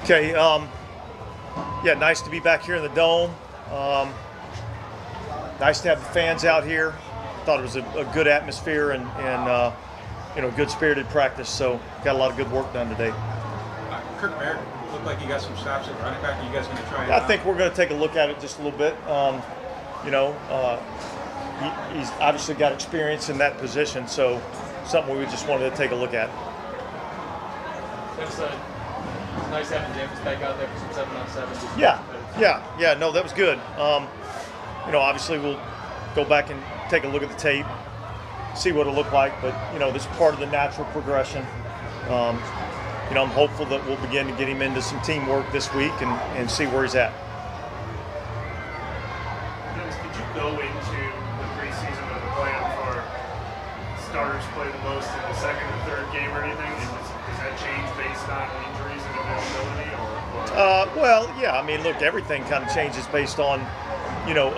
Okay, yeah, nice to be back here in the Dome. Nice to have the fans out here. Thought it was a good atmosphere and good spirited practice. So got a lot of good work done today. Kirk Merritt looked like you got some snaps at running back. Are you guys going to try it I out? think we're going to take a look at it just a little bit. He's obviously got experience in that position, so something we just wanted to take a look at. It's nice having James back out there for some 7-on-7. Yeah. No, that was good. Obviously we'll go back and take a look at the tape, see what it looked like. But this is part of the natural progression. I'm hopeful that we'll begin to get him into some teamwork this week and see where he's at. Did you go into the preseason with a plan for starters play the most in the second and third game or anything? Does that change based on injuries and availability? Well, yeah. I mean, look, everything kind of changes based on,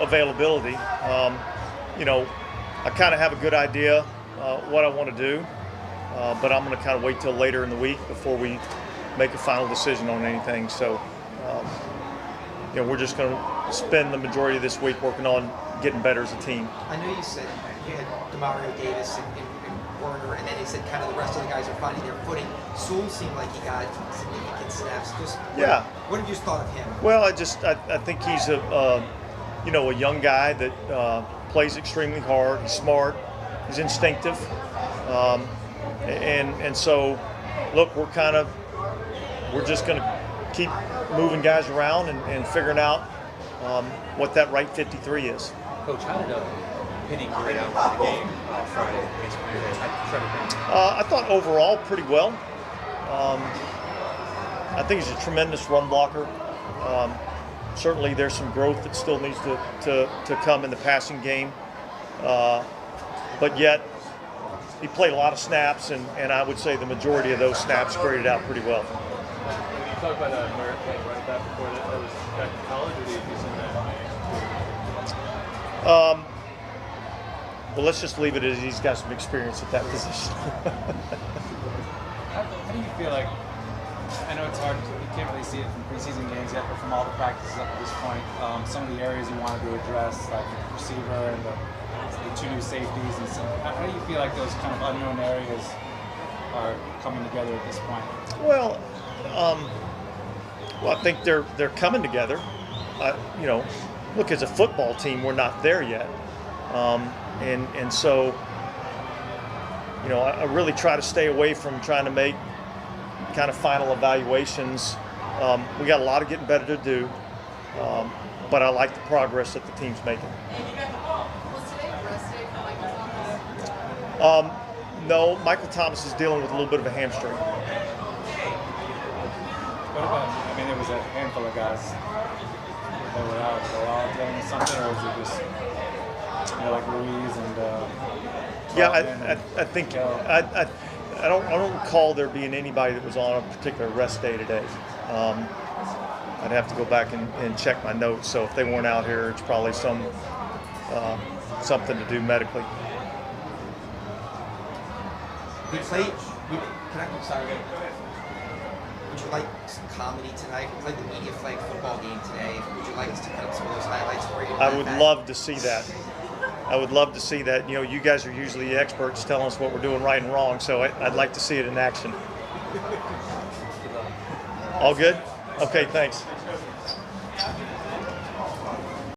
availability. I kind of have a good idea what I want to do, but I'm going to kind of wait till later in the week before we make a final decision on anything. So, we're just going to spend the majority of this week working on getting better as a team. I know you said you had Demario Davis and Werner, and then you said kind of the rest of the guys are finding their footing. Sewell seemed like he got significant snaps. What have you thought of him? Well, I think he's a young guy that plays extremely hard. He's smart. He's instinctive. And so, look, we're just going to keep moving guys around and figuring out what that right 53 is. Coach, how did Penny grade out the game Friday against Green Bay? I thought overall pretty well. I think he's a tremendous run blocker. Certainly there's some growth that still needs to come in the passing game. But yet, he played a lot of snaps, and I would say the majority of those snaps graded out pretty well. When you talk about Merritt playing running back before that was back in college, or did you do some of that? Well, let's just leave it as he's got some experience at that position. How do you feel like, I know it's hard, you can't really see it from preseason games yet, but from all the practices up to this point, some of the areas you wanted to address, like the receiver and the two new safeties, and so how do you feel like those kind of unknown areas are coming together at this point? Well, I think they're coming together. Look, as a football team, we're not there yet, and so I really try to stay away from trying to make kind of final evaluations. We got a lot of getting better to do, but I like the progress that the team's making. Was today a rest day for Michael Thomas? No, Michael Thomas is dealing with a little bit of a hamstring. What about, there was a handful of guys that were out. Were they all dealing with something, or was it just, like Ruiz and I think I don't recall there being anybody that was on a particular rest day today. I'd have to go back and check my notes. So if they weren't out here, it's probably something to do medically. We played. Would you like some comedy tonight? We played the media flag football game today. Would you like us to cut up some of those highlights for you? I would love to see that. I would love to see that. You guys are usually the experts telling us what we're doing right and wrong, so I'd like to see it in action. All good? Okay, thanks.